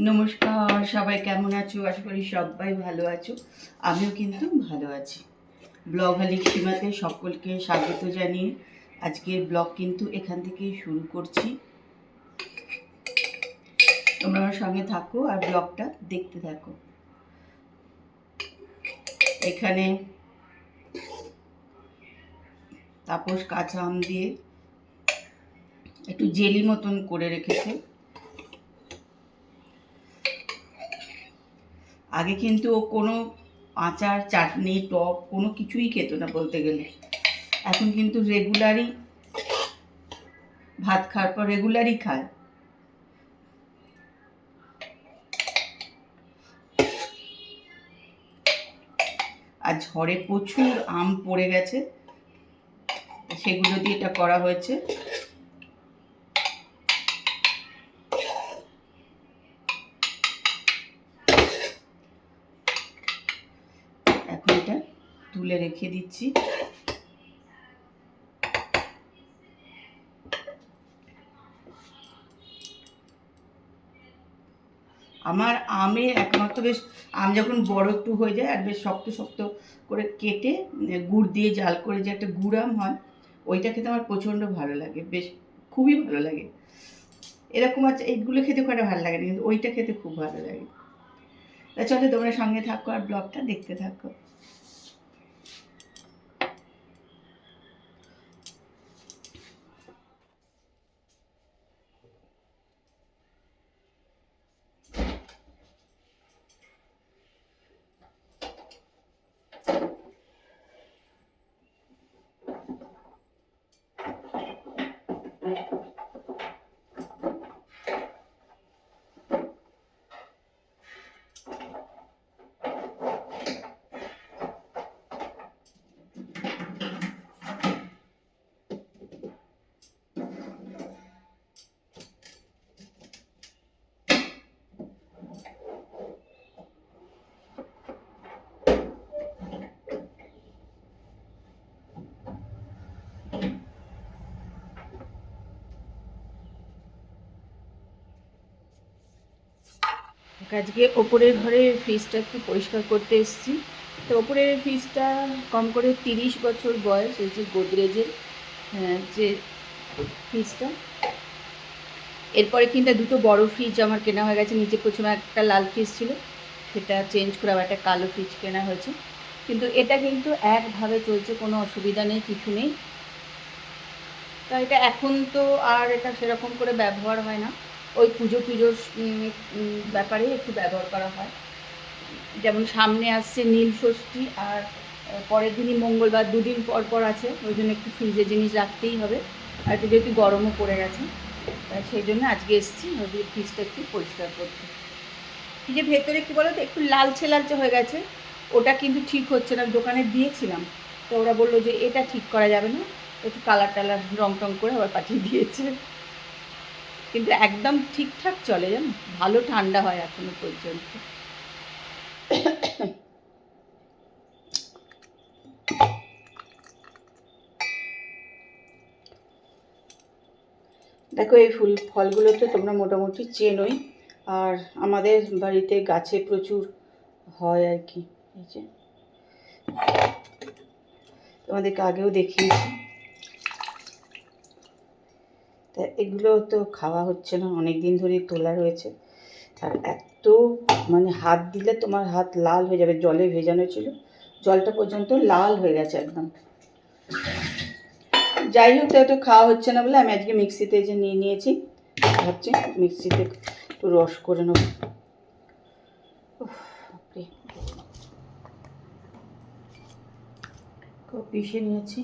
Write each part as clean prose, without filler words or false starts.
নমস্কার, সবাই কেমন আছো? আশা করি সবাই ভালো আছো। আমিও কিন্তু ভালো আছি। ব্লগ হালিক সীমাতে সকলকে স্বাগত জানিয়ে আজকের ব্লগ কিন্তু এখান থেকেই শুরু করছি। তোমরা আমার সঙ্গে থাকো আর ব্লগটা দেখতে থাকো। এখানে তাপস কাঁচা আম দিয়ে একটু জেলি মতন করে রেখেছে। আগে কিন্তু ও কোনো আচার, চাটনি, টক কোনো কিছুই খেত না বলতে গেলে। এখন কিন্তু রেগুলারই ভাত খাওয়ার পর রেগুলারই খায়। আর ঝড়ে প্রচুর আম পড়ে গেছে, সেগুলো দিয়ে এটা করা হয়েছে। এখন এটা তুলে রেখে দিচ্ছি। আমার আমের একমাত্র বেশ আম যখন বড় একটু হয়ে যায় আর বেশ শক্ত শক্ত করে কেটে গুড় দিয়ে জাল করে যে একটা গুড় আম হয়, ওইটা খেতে আমার প্রচণ্ড ভালো লাগে, বেশ খুবই ভালো লাগে। এরকম আছে এইগুলো খেতে খুব একটা ভালো লাগে না, কিন্তু ওইটা খেতে খুব ভালো লাগে। তা চলো তোমরা সঙ্গে থাকো আর ব্লগটা দেখতে থাকো। আজকে ওপরের ঘরের ফ্রিজটা একটু পরিষ্কার করতে এসেছি। তো ওপরের ফ্রিজটা কম করে 30 বছর বয়স, এই যে গোদরেজের যে ফ্রিজটা। এরপরে কিন্তু দুটো বড় ফ্রিজ আমার কেনা হয়ে গেছে। নিচে প্রথমে একটা লাল ফ্রিজ ছিল, সেটা চেঞ্জ করে আবার একটা কালো ফ্রিজ কেনা হয়েছে। কিন্তু এটা কিন্তু একভাবে চলছে, কোনো অসুবিধা নেই, কিছু নেই। তা এটা এখন তো আর এটা সেরকম করে ব্যবহার হয় না, ওই পুজোর ব্যাপারে একটু ব্যবহার করা হয়। যেমন সামনে আসছে নীল ষষ্ঠী, আর পরের দিনই মঙ্গলবার, দুদিন পর পর আছে, ওই জন্য একটু ফ্রিজে জিনিস রাখতেই হবে। আর একটু যেহেতু গরমও পড়ে গেছে, সেই জন্য আজকে এসেছি ওদের ফ্রিজটা একটু পরিষ্কার করতে। ফ্রিজের ভেতরে কী বলো তো, একটু লালচে লালচে হয়ে গেছে, ওটা কিন্তু ঠিক হচ্ছে না। দোকানে দিয়েছিলাম, তো ওরা বললো যে এটা ঠিক করা যাবে না, একটু কালার টালার রং টং করে আবার পাঠিয়ে দিয়েছে। কিন্তু একদম ঠিকঠাক চলে, জানো, ভালো ঠান্ডা হয় এখনো পর্যন্ত। দেখো এই ফলগুলো তো তোমরা মোটামুটি চেনোই, আর আমাদের বাড়িতে গাছে প্রচুর হয় আর কি। এই যে তোমাদেরকে আগেও দেখিয়েছি। তা এগুলো তো খাওয়া হচ্ছে না, অনেক দিন ধরেই তোলা রয়েছে। আর এত মানে হাত দিলে তোমার হাত লাল হয়ে যাবে, জলে ভেজানো ছিল, জলটা পর্যন্ত লাল হয়ে গেছে একদম। যাই হোক, তো খাওয়া হচ্ছে না বলে আমি আজকে মিক্সিতে যে নিয়ে নিয়েছি, ভাবছি মিক্সিতে একটু রস করে নেব। পিষে নিয়েছি।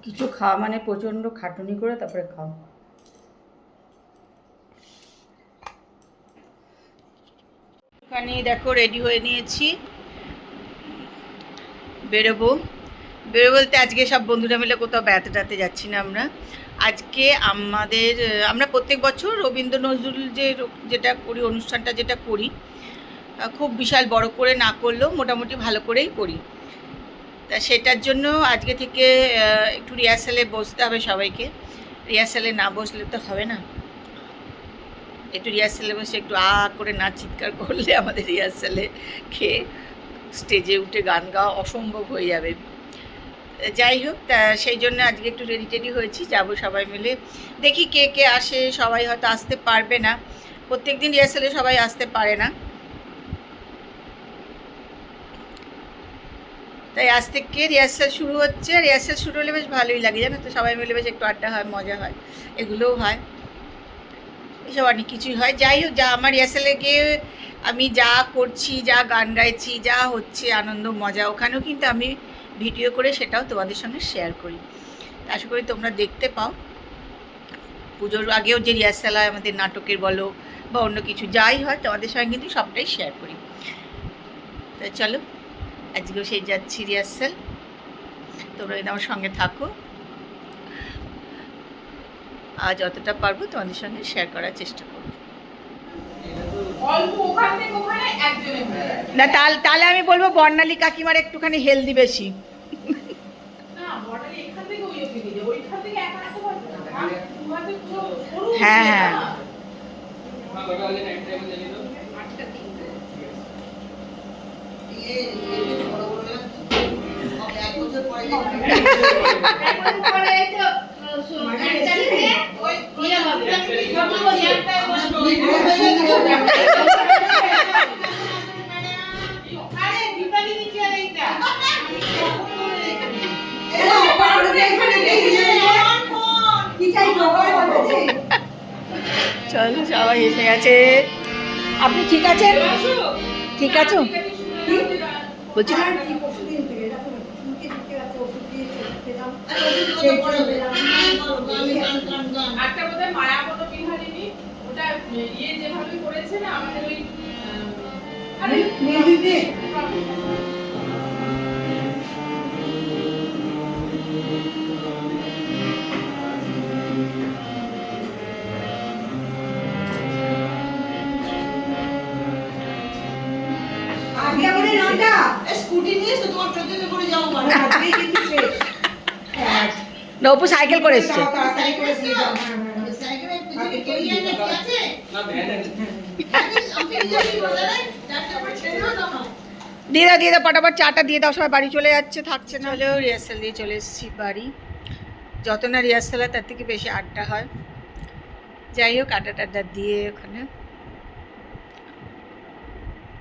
কিছু খাওয়া মানে প্রচণ্ড খাটুনি করে তারপরে খাও। ওখানে দেখো রেডি হয়ে নিয়েছি, বেরোবো বলতে আজকে সব বন্ধুরা মিলে কোথাও বেড়াতে যাচ্ছি না আমরা। আজকে আমরা প্রত্যেক বছর রবীন্দ্র নজরুল যেটা করি, অনুষ্ঠানটা যেটা করি, খুব বিশাল বড় করে না করলেও মোটামুটি ভালো করেই করি। তা সেটার জন্য আজকে থেকে একটু রিহার্সালে বসতে হবে সবাইকে। রিহার্সালে না বসলে তো হবে না। একটু রিহার্সালে বসে একটু করে না চিৎকার করলে আমাদের রিহার্সালে খেয়ে স্টেজে উঠে গান গাওয়া অসম্ভব হয়ে যাবে। যাই হোক, তা সেই জন্য আজকে একটু রেডি হয়েছি, যাবো সবাই মিলে। দেখি কে কে আসে। সবাই হয়তো আসতে পারবে না, প্রত্যেক দিন রিহার্সালে সবাই আসতে পারে না, তাই আজ থেকে রিহার্সাল শুরু হচ্ছে। রিহার্সাল শুরু হলে বেশ ভালোই লাগে, জানো তো, সবাই মিলে বেশ একটু আড্ডা হয়, মজা হয়, এগুলোও হয়, এসব অনেক কিছুই হয়। যাই হোক, যা আমার রিহার্সালে গিয়ে আমি যা করছি, যা গান গাইছি, যা হচ্ছে আনন্দ মজা, ওখানেও কিন্তু আমি ভিডিও করে সেটাও তোমাদের সঙ্গে শেয়ার করি। আশা করি তোমরা দেখতে পাও। পুজোর আগেও যে রিহার্সাল হয় আমাদের নাটকের বলো বা অন্য কিছু যাই হয়, তোমাদের সঙ্গে কিন্তু সবটাই শেয়ার করি। তো চলো, আজকেও সেই যাচ্ছি রিহার্সাল, তোমরা যদি আমার সঙ্গে থাকো। আজ যতটা পারবো তোমাদের সঙ্গে শেয়ার করার চেষ্টা করবো। না তাহলে আমি বলবো বর্ণালী কাকিমার একটুখানি হেলদি বেশি। হ্যাঁ হ্যাঁ, চলো সবাই এসে গেছে। আপনি ঠিক আছেন? ঠিক আছো বলছি। নপু সাইকেল করে এসছে। দিয়ে দাও পটাপট চাটা দিয়ে দাও, সবাই বাড়ি চলে যাচ্ছে, থাকছে না। হলেও রিহার্সাল দিয়ে চলে এসেছি বাড়ি। যত না রিহার্সাল হয় তার থেকে বেশি আড্ডা হয়। যাই হোক, আড্ডা দিয়ে ওখানে,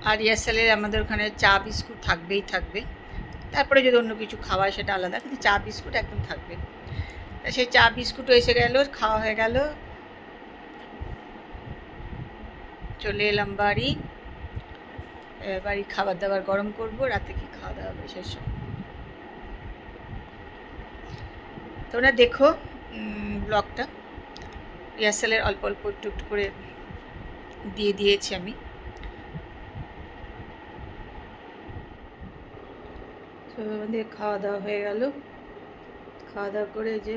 আর রিহার্সালের আমাদের ওখানে চা বিস্কুট থাকবে। তারপরে যদি অন্য কিছু খাওয়া সেটা আলাদা, কিন্তু চা বিস্কুট একদম থাকবে। সেই চা বিস্কুটও এসে গেল, খাওয়া হয়ে গেল, চলে এলাম বাড়ি। খাবার দাবার গরম করব, রাতে কি খাওয়া দাওয়া হবে সেসব তোমরা দেখো ব্লগটা। রিহার্সালের অল্প একটু করে দিয়েছি আমি। সব আমাদের খাওয়া দাওয়া হয়ে গেল, খাওয়া দাওয়া করে যে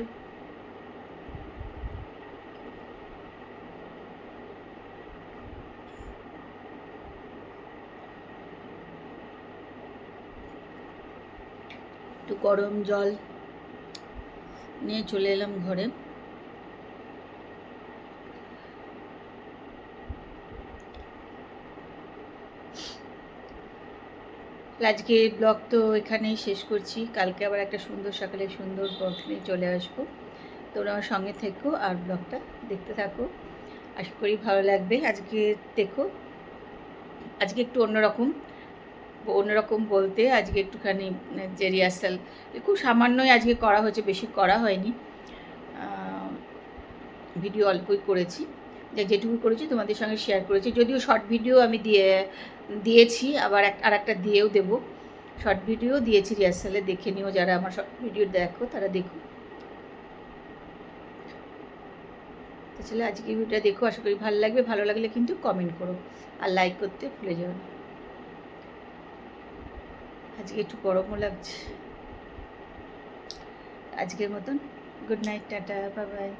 একটু গরম জল নিয়ে চলে এলাম ঘরে। আজকে ব্লগ তো এখানেই শেষ করছি। কালকে আবার একটা সুন্দর সকালে সুন্দর ব্লগ নিয়ে চলে আসবো। তোমরা আমার সঙ্গে থেকো আর ব্লগটা দেখতে থাকো, আশা করি ভালো লাগবে। আজকে দেখো, আজকে একটু অন্যরকম বলতে আজকে একটুখানি যে রিহার্সাল খুব সামান্যই আজকে করা হয়েছে, বেশি করা হয়নি, ভিডিও অল্পই করেছি। যেটুকু করেছি তোমাদের সঙ্গে শেয়ার করেছি, যদিও শর্ট ভিডিও আমি দিয়েছি, আবার একটা দিয়েও দেবো। শর্ট ভিডিও দিয়েছি রিহার্সালে, দেখে নিও, যারা আমার শর্ট ভিডিও দেখো তারা দেখো, তাহলে আজকে ভিডিওটা দেখো, আশা করি ভালো লাগবে। ভালো লাগলে কিন্তু কমেন্ট করো আর লাইক করতে ভুলে যাও না। আজকে একটু গরমও লাগছে। আজকের মতন good night, tata, bye bye.